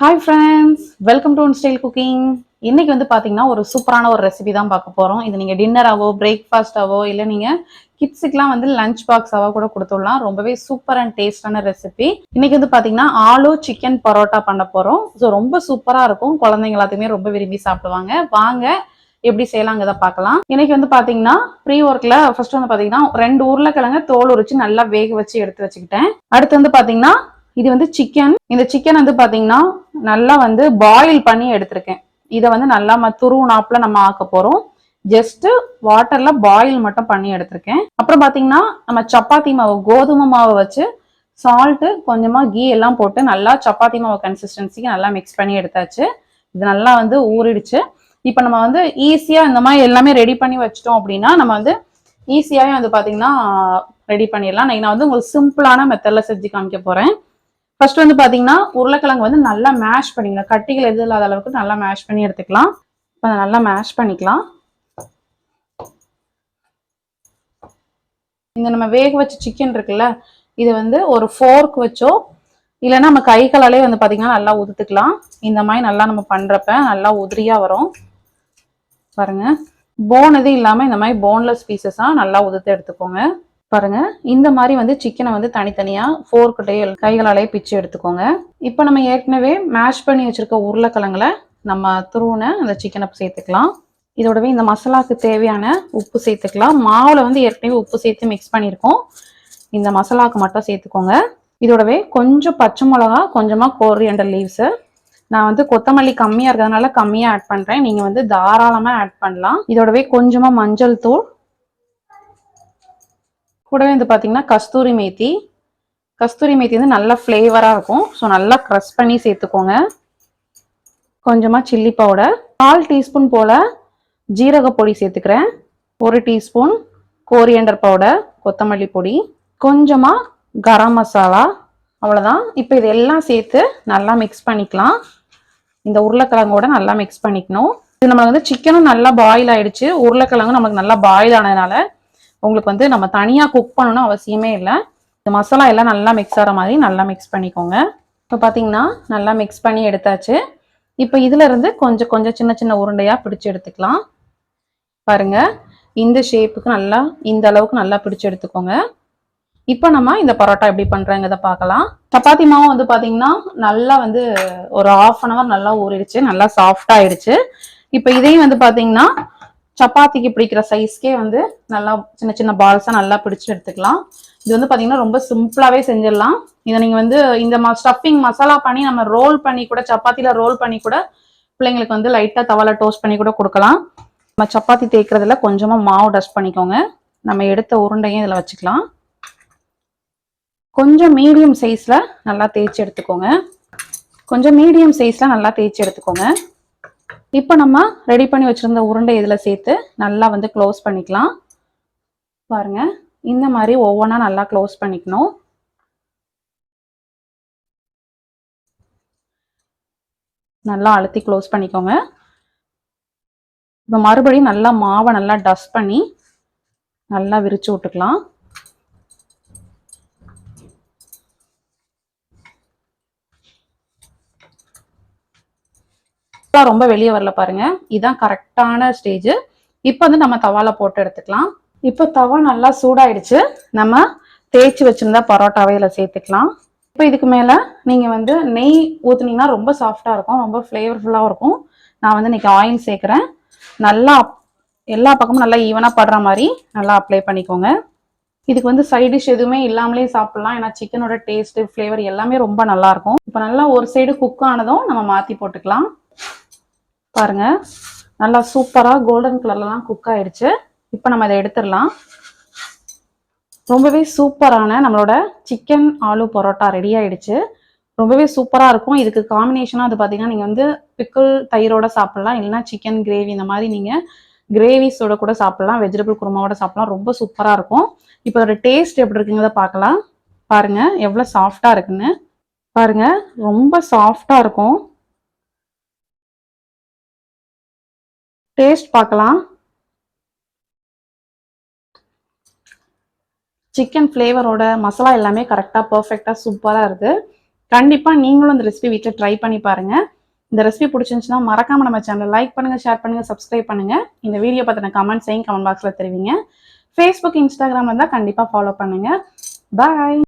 Hi friends, welcome to Style Cooking. இன்னைக்கு வந்து பாத்தீங்கன்னா ஒரு சூப்பரான ஒரு ரெசிபி தான் பார்க்க போறோம். இது நீங்க டின்னராவோ, பிரேக்ஃபாஸ்டாவோ இல்ல நீங்க கிட்ஸுக்குலாம் வந்து லஞ்ச் பாக்ஸாவோ கூட கொடுத்துடலாம். ரொம்பவே சூப்பர் அண்ட் டேஸ்டான ரெசிபி. இன்னைக்கு வந்து பாத்தீங்கன்னா ஆலு சிக்கன் பரோட்டா பண்ண போறோம். ஸோ ரொம்ப சூப்பரா இருக்கும். குழந்தைங்க எல்லாத்துக்குமே ரொம்ப விரும்பி சாப்பிடுவாங்க. வாங்க எப்படி செய்யலாங்கிறத பார்க்கலாம். இன்னைக்கு வந்து பாத்தீங்கன்னா ப்ரீ ஒர்க்ல ஃபர்ஸ்ட் வந்து பாத்தீங்கன்னா 2 உருளைக்கிழங்கு தோல் உரிச்சு நல்லா வேக வச்சு எடுத்து வச்சுக்கிட்டேன். அடுத்து வந்து பாத்தீங்கன்னா இது வந்து சிக்கன். இந்த சிக்கன் வந்து பாத்தீங்கன்னா நல்லா வந்து பாயில் பண்ணி எடுத்திருக்கேன். இதை வந்து நல்லா துருவுனாப்புல நம்ம ஆக்க போறோம். ஜஸ்ட் வாட்டர்ல பாயில் மட்டும் பண்ணி எடுத்திருக்கேன். அப்புறம் பாத்தீங்கன்னா நம்ம சப்பாத்தி மாவு, கோதுமை மாவை வச்சு சால்ட், கொஞ்சமா கீ எல்லாம் போட்டு நல்லா சப்பாத்தி மாவு கன்சிஸ்டன்சிக்கு நல்லா மிக்ஸ் பண்ணி எடுத்தாச்சு. இது நல்லா வந்து ஊறிடுச்சு. இப்ப நம்ம வந்து ஈஸியா இந்த மாதிரி எல்லாமே ரெடி பண்ணி வச்சிட்டோம் அப்படின்னா நம்ம வந்து ஈஸியாவே வந்து பாத்தீங்கன்னா ரெடி பண்ணிடலாம். நான் வந்து உங்களுக்கு சிம்பிளான மெத்தட்ல செஞ்சு காமிக்க போறேன். ஃபர்ஸ்ட் வந்து பாத்தீங்கன்னா உருளைக்கிழங்கு வந்து நல்லா மேஷ் பண்ணிக்கலாம். கட்டிகள் எதுவும் இல்லாத அளவுக்கு நல்லா மேஷ் பண்ணி எடுத்துக்கலாம். இப்போ நல்லா மேஷ் பண்ணிக்கலாம். இந்த நம்ம வேக வச்ச சிக்கன் இருக்குல்ல, இது வந்து ஒரு ஃபோர்க் வச்சோ இல்லைன்னா நம்ம கைகளாலே வந்து பாத்தீங்கன்னா நல்லா உதுத்துக்கலாம். இந்த மாதிரி நல்லா நம்ம பண்றப்ப நல்லா உதிரியா வரும். பாருங்க, போன் எதுவும் இல்லாம இந்த மாதிரி போன்லெஸ் பீசஸா நல்லா உதுத்து எடுத்துக்கோங்க. பாருங்க, இந்த மாதிரி வந்து சிக்கனை வந்து தனித்தனியா ஃபோர்க்கிட்டே கைகளாலே பிச்சு எடுத்துக்கோங்க. இப்போ நம்ம ஏற்கனவே மேஷ் பண்ணி வச்சிருக்க உருளைக்கிழங்குல நம்ம துருவுன அந்த சிக்கனை சேர்த்துக்கலாம். இதோடவே இந்த மசாலாக்கு தேவையான உப்பு சேர்த்துக்கலாம். மாவுல வந்து ஏற்கனவே உப்பு சேர்த்து மிக்ஸ் பண்ணியிருக்கோம். இந்த மசாலாக்கு மட்டும் சேர்த்துக்கோங்க. இதோடவே கொஞ்சம் பச்சை மிளகா, கொஞ்சமா கோரியண்டர் லீவ்ஸ். நான் வந்து கொத்தமல்லி கம்மியா இருக்கிறதுனால கம்மியா ஆட் பண்றேன். நீங்க வந்து தாராளமா ஆட் பண்ணலாம். இதோடவே கொஞ்சமா மஞ்சள் தூள், கூடவே வந்து பாத்தீங்கன்னா கஸ்தூரி மேத்தி. கஸ்தூரி மேத்தி வந்து நல்ல ஃப்ளேவரா இருக்கும். ஸோ நல்லா க்ரஷ் பண்ணி சேர்த்துக்கோங்க. கொஞ்சமா சில்லி பவுடர், 1/4 டீஸ்பூன் போல ஜீரக பொடி சேர்த்துக்கிறேன். 1 டீஸ்பூன் கோரியண்டர் பவுடர், கொத்தமல்லி பொடி, கொஞ்சமா கரம் மசாலா. அவ்வளவுதான். இப்போ இதெல்லாம் சேர்த்து நல்லா மிக்ஸ் பண்ணிக்கலாம். இந்த உருளைக்கிழங்கோட நல்லா மிக்ஸ் பண்ணிக்கணும். இது நம்ம வந்து சிக்கனும் நல்லா பாயில் ஆயிடுச்சு, உருளைக்கிழங்கும் நமக்கு நல்லா பாயில் ஆனதுனால உங்களுக்கு வந்து நம்ம தனியா குக் பண்ணணும்னு அவசியமே இல்லை. இந்த மசாலா எல்லாம் நல்லா மிக்ஸ் ஆகிற மாதிரி நல்லா மிக்ஸ் பண்ணிக்கோங்க. இப்போ பார்த்தீங்கன்னா நல்லா மிக்ஸ் பண்ணி எடுத்தாச்சு. இப்போ இதுல இருந்து கொஞ்சம் கொஞ்சம் சின்ன சின்ன உருண்டையா பிடிச்சு எடுத்துக்கலாம். பாருங்க, இந்த ஷேப்புக்கு நல்லா இந்த அளவுக்கு நல்லா பிடிச்சு எடுத்துக்கோங்க. இப்போ நம்ம இந்த பரோட்டா எப்படி பண்றேங்கிறத பார்க்கலாம். சப்பாத்தி மாவு வந்து பாத்தீங்கன்னா நல்லா வந்து ஒரு 1/2 hour நல்லா ஊறிடுச்சு, நல்லா சாஃப்டா ஆயிடுச்சு. இப்போ இதையும் வந்து பாத்தீங்கன்னா சப்பாத்திக்கு பிடிக்கிற சைஸ்க்கே வந்து நல்லா சின்ன சின்ன பால்ஸா நல்லா பிடிச்சு எடுத்துக்கலாம். இது வந்து பாத்தீங்கன்னா ரொம்ப சிம்பிளாவே செஞ்சிடலாம். இதை நீங்க வந்து இந்த ஸ்டஃபிங் மசாலா பண்ணி நம்ம ரோல் பண்ணி கூட, சப்பாத்தில ரோல் பண்ணி கூட பிள்ளைங்களுக்கு வந்து லைட்டா தவால டோஸ்ட் பண்ணி கூட கொடுக்கலாம். நம்ம சப்பாத்தி தேய்க்கிறதுல கொஞ்சமா மாவு டஸ்ட் பண்ணிக்கோங்க. நம்ம எடுத்த உருண்டையும் இதுல வச்சுக்கலாம். கொஞ்சம் மீடியம் சைஸ்ல நல்லா தேய்ச்சி எடுத்துக்கோங்க. கொஞ்சம் மீடியம் சைஸ்ல நல்லா தேய்ச்சி எடுத்துக்கோங்க. இப்போ நம்ம ரெடி பண்ணி வச்சிருந்த உருண்டை இதுல சேர்த்து நல்லா வந்து க்ளோஸ் பண்ணிக்கலாம். பாருங்க, இந்த மாதிரி ஒவ்வொன்றா நல்லா க்ளோஸ் பண்ணிக்கணும். நல்லா அழுத்தி க்ளோஸ் பண்ணிக்கோங்க. இப்போ மறுபடியும் நல்லா மாவை நல்லா டஸ்ட் பண்ணி நல்லா விரிச்சு விட்டுக்கலாம். ரொம்ப வெளியே வரல பாருங்க, இதுதான் கரெக்டான ஸ்டேஜ். இப்போ வந்து நம்ம தவால போட்டு எடுத்துக்கலாம். இப்போ தவா நல்லா சூடாயிடுச்சு. நம்ம தேய்ச்சி வச்சிருந்தா பரோட்டாவை இதில் சேர்த்துக்கலாம். இப்போ இதுக்கு மேல நீங்க வந்து நெய் ஊத்துனீங்கன்னா ரொம்ப சாஃப்டா இருக்கும், ரொம்ப ஃப்ளேவர்ஃபுல்லாகவும் இருக்கும். நான் வந்து இன்னைக்கு ஆயில் சேர்க்குறேன். நல்லா எல்லா பக்கமும் நல்லா ஈவனா படுற மாதிரி நல்லா அப்ளை பண்ணிக்கோங்க. இதுக்கு வந்து சைட் டிஷ் எதுவுமே இல்லாமலே சாப்பிடலாம். ஏன்னா சிக்கனோட டேஸ்ட், ஃப்ளேவர் எல்லாமே ரொம்ப நல்லா இருக்கும். இப்போ நல்லா ஒரு சைடு குக் ஆனதும் நம்ம மாத்தி போட்டுக்கலாம். பாருங்க, நல்லா சூப்பரா கோல்டன் கலர்லாம் குக் ஆயிடுச்சு. இப்போ நம்ம இதை எடுத்துடலாம். ரொம்பவே சூப்பரான நம்மளோட சிக்கன் ஆலு பரோட்டா ரெடி ஆயிடுச்சு. ரொம்பவே சூப்பரா இருக்கும். இதுக்கு காம்பினேஷனா அது பாத்தீங்கன்னா நீங்க வந்து பிக்கிள் தயிரோட சாப்பிடலாம், இல்லைன்னா சிக்கன் கிரேவி இந்த மாதிரி நீங்க கிரேவிஸோட கூட சாப்பிடலாம், வெஜிடபிள் குருமாவோட சாப்பிடலாம். ரொம்ப சூப்பரா இருக்கும். இப்போ அதோட டேஸ்ட் எப்படி இருக்குங்கிறத பார்க்கலாம். பாருங்க எவ்வளவு சாஃப்டா இருக்குன்னு. பாருங்க, ரொம்ப சாஃப்டா இருக்கும். டேஸ்ட் பார்க்கலாம். சிக்கன் ஃப்ளேவரோட மசாலா எல்லாமே கரெக்டாக பர்ஃபெக்டாக சூப்பராக இருக்குது. கண்டிப்பா நீங்களும் இந்த ரெசிபி வீட்டில் ட்ரை பண்ணி பாருங்க. இந்த ரெசிபி பிடிச்சிருந்துச்சுன்னா மறக்காம நம்ம சேனலை லைக் பண்ணுங்க, ஷேர் பண்ணுங்க, சப்ஸ்கிரைப் பண்ணுங்க. இந்த வீடியோ பத்தின கமெண்ட்ஸையும் கமெண்ட் பாக்ஸ்ல தெரிவிங்க. Facebook, Instagram இருந்தா கண்டிப்பா ஃபாலோ பண்ணுங்க. பாய்.